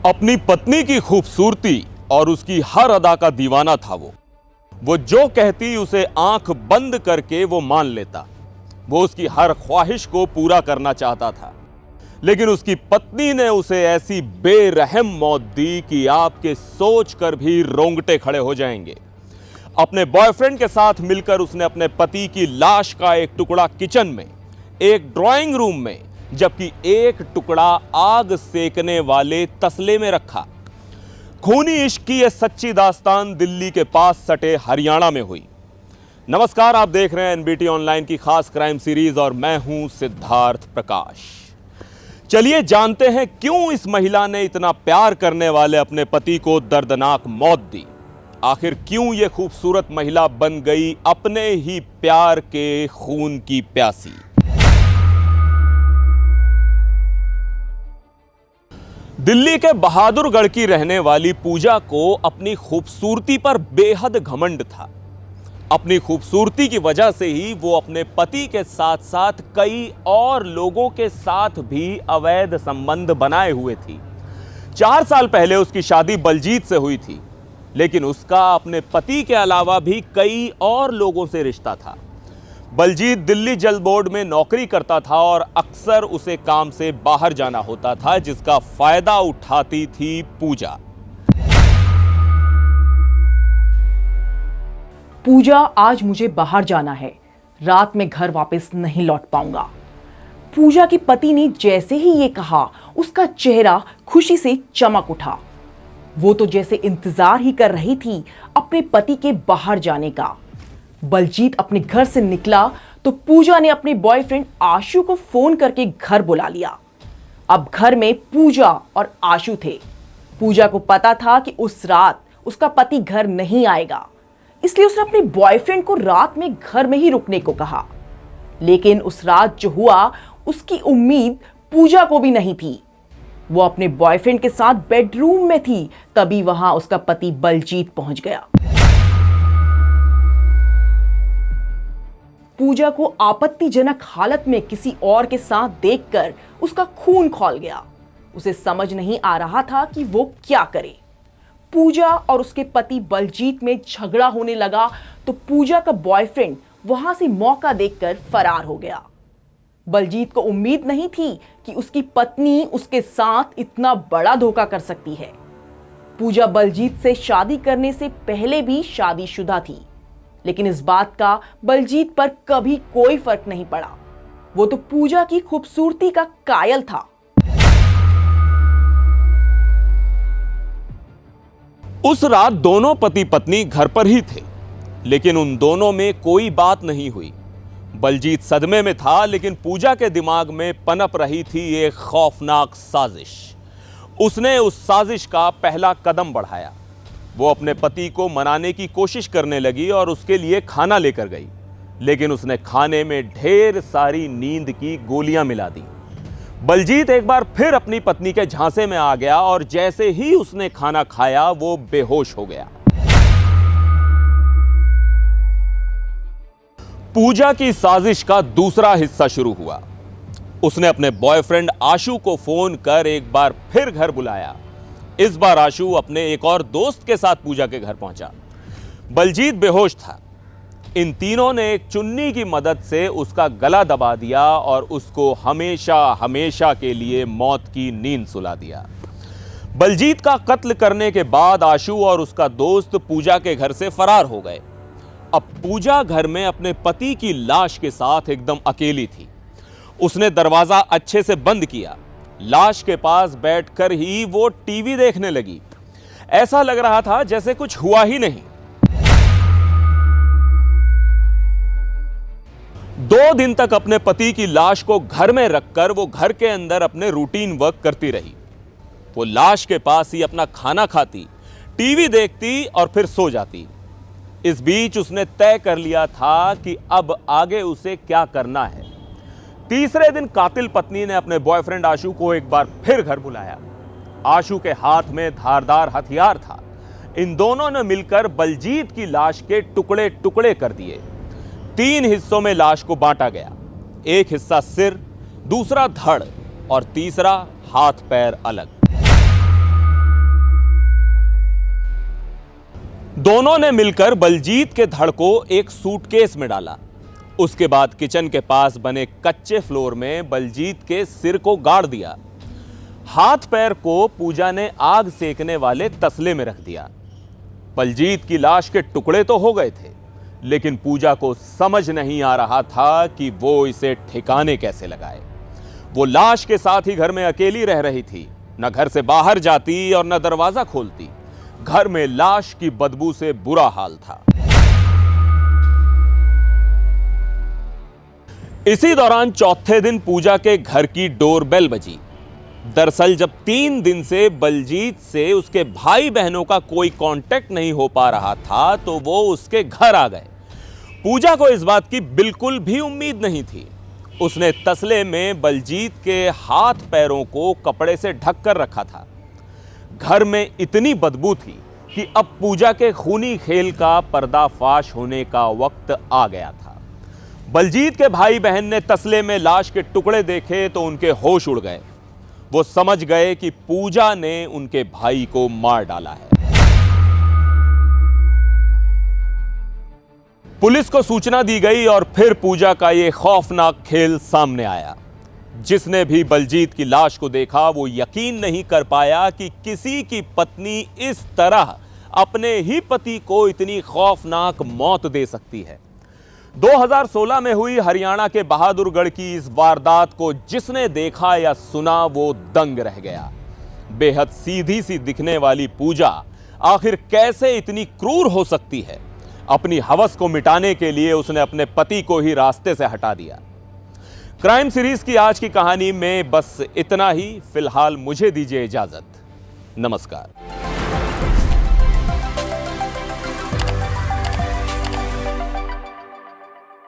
अपनी पत्नी की खूबसूरती और उसकी हर अदा का दीवाना था वो जो कहती उसे आंख बंद करके वो मान लेता। वो उसकी हर ख्वाहिश को पूरा करना चाहता था, लेकिन उसकी पत्नी ने उसे ऐसी बेरहम मौत दी कि आपके सोचकर भी रोंगटे खड़े हो जाएंगे। अपने बॉयफ्रेंड के साथ मिलकर उसने अपने पति की लाश का एक टुकड़ा किचन में, एक ड्राइंग रूम में, जबकि एक टुकड़ा आग सेकने वाले तसले में रखा। खूनी इश्क की यह सच्ची दास्तान दिल्ली के पास सटे हरियाणा में हुई। नमस्कार, आप देख रहे हैं एनबीटी ऑनलाइन की खास क्राइम सीरीज और मैं हूं सिद्धार्थ प्रकाश। चलिए जानते हैं क्यों इस महिला ने इतना प्यार करने वाले अपने पति को दर्दनाक मौत दी। आखिर क्यों यह खूबसूरत महिला बन गई अपने ही प्यार के खून की प्यासी। दिल्ली के बहादुरगढ़ की रहने वाली पूजा को अपनी खूबसूरती पर बेहद घमंड था। अपनी खूबसूरती की वजह से ही वो अपने पति के साथ साथ कई और लोगों के साथ भी अवैध संबंध बनाए हुए थी। 4 साल पहले उसकी शादी बलजीत से हुई थी, लेकिन उसका अपने पति के अलावा भी कई और लोगों से रिश्ता था। बलजीत दिल्ली जल बोर्ड में नौकरी करता था और अक्सर उसे काम से बाहर जाना होता था, जिसका फायदा उठाती थी पूजा। पूजा, आज मुझे बाहर जाना है, रात में घर वापस नहीं लौट पाऊंगा। पूजा के पति ने जैसे ही ये कहा, उसका चेहरा खुशी से चमक उठा। वो तो जैसे इंतजार ही कर रही थी अपने पति के बाहर जाने का। बलजीत अपने घर से निकला तो पूजा ने अपने बॉयफ्रेंड आशु को फोन करके घर बुला लिया। अब घर में पूजा और आशु थे। पूजा को पता था कि उस रात उसका पति घर नहीं आएगा, इसलिए उसने अपने बॉयफ्रेंड को रात में घर में ही रुकने को कहा। लेकिन उस रात जो हुआ, उसकी उम्मीद पूजा को भी नहीं थी। वो अपने बॉयफ्रेंड के साथ बेडरूम में थी, तभी वहां उसका पति बलजीत पहुंच गया। पूजा को आपत्तिजनक हालत में किसी और के साथ देखकर उसका खून खौल गया। उसे समझ नहीं आ रहा था कि वो क्या करे। पूजा और उसके पति बलजीत में झगड़ा होने लगा तो पूजा का बॉयफ्रेंड वहां से मौका देखकर फरार हो गया। बलजीत को उम्मीद नहीं थी कि उसकी पत्नी उसके साथ इतना बड़ा धोखा कर सकती है। पूजा बलजीत से शादी करने से पहले भी शादीशुदा थी, लेकिन इस बात का बलजीत पर कभी कोई फर्क नहीं पड़ा। वो तो पूजा की खूबसूरती का कायल था। उस रात दोनों पति पत्नी घर पर ही थे, लेकिन उन दोनों में कोई बात नहीं हुई। बलजीत सदमे में था, लेकिन पूजा के दिमाग में पनप रही थी एक खौफनाक साजिश। उसने उस साजिश का पहला कदम बढ़ाया। वो अपने पति को मनाने की कोशिश करने लगी और उसके लिए खाना लेकर गई, लेकिन उसने खाने में ढेर सारी नींद की गोलियां मिला दी। बलजीत एक बार फिर अपनी पत्नी के झांसे में आ गया और जैसे ही उसने खाना खाया वो बेहोश हो गया। पूजा की साजिश का दूसरा हिस्सा शुरू हुआ। उसने अपने बॉयफ्रेंड आशु को फोन कर एक बार फिर घर बुलाया। इस बार आशु अपने एक और दोस्त के साथ पूजा के घर पहुंचा। बलजीत बेहोश था। इन तीनों ने एक चुन्नी की मदद से उसका गला दबा दिया और उसको हमेशा हमेशा के लिए मौत की नींद सुला दिया। बलजीत का कत्ल करने के बाद आशु और उसका दोस्त पूजा के घर से फरार हो गए। अब पूजा घर में अपने पति की लाश के साथ एकदम अकेली थी। उसने दरवाजा अच्छे से बंद किया। लाश के पास बैठकर ही वो टीवी देखने लगी। ऐसा लग रहा था जैसे कुछ हुआ ही नहीं। 2 दिन तक अपने पति की लाश को घर में रखकर वो घर के अंदर अपने रूटीन वर्क करती रही। वो लाश के पास ही अपना खाना खाती, टीवी देखती और फिर सो जाती। इस बीच उसने तय कर लिया था कि अब आगे उसे क्या करना है। तीसरे दिन कातिल पत्नी ने अपने बॉयफ्रेंड आशु को एक बार फिर घर बुलाया। आशु के हाथ में धारदार हथियार था। इन दोनों ने मिलकर बलजीत की लाश के टुकड़े टुकड़े कर दिए। 3 हिस्सों में लाश को बांटा गया। एक हिस्सा सिर, दूसरा धड़ और तीसरा हाथ पैर अलग। दोनों ने मिलकर बलजीत के धड़ को एक सूटकेस में डाला। उसके बाद किचन के पास बने कच्चे फ्लोर में बलजीत के सिर को गाड़ दिया। हाथ पैर को पूजा ने आग सेकने वाले तसले में रख दिया। बलजीत की लाश के टुकड़े तो हो गए थे, लेकिन पूजा को समझ नहीं आ रहा था कि वो इसे ठिकाने कैसे लगाए। वो लाश के साथ ही घर में अकेली रह रही थी, न घर से बाहर जाती और न दरवाजा खोलती। घर में लाश की बदबू से बुरा हाल था। इसी दौरान चौथे दिन पूजा के घर की डोरबेल बजी। दरअसल जब 3 दिन से बलजीत से उसके भाई बहनों का कोई कांटेक्ट नहीं हो पा रहा था, तो वो उसके घर आ गए। पूजा को इस बात की बिल्कुल भी उम्मीद नहीं थी। उसने तसले में बलजीत के हाथ पैरों को कपड़े से ढक कर रखा था। घर में इतनी बदबू थी कि अब पूजा के खूनी खेल का पर्दाफाश होने का वक्त आ गया था। बलजीत के भाई बहन ने तसले में लाश के टुकड़े देखे तो उनके होश उड़ गए। वो समझ गए कि पूजा ने उनके भाई को मार डाला है। पुलिस को सूचना दी गई और फिर पूजा का यह खौफनाक खेल सामने आया। जिसने भी बलजीत की लाश को देखा वो यकीन नहीं कर पाया कि किसी की पत्नी इस तरह अपने ही पति को इतनी खौफनाक मौत दे सकती है। 2016 में हुई हरियाणा के बहादुरगढ़ की इस वारदात को जिसने देखा या सुना वो दंग रह गया। बेहद सीधी सी दिखने वाली पूजा आखिर कैसे इतनी क्रूर हो सकती है? अपनी हवस को मिटाने के लिए उसने अपने पति को ही रास्ते से हटा दिया। क्राइम सीरीज की आज की कहानी में बस इतना ही। फिलहाल मुझे दीजिए इजाजत। नमस्कार।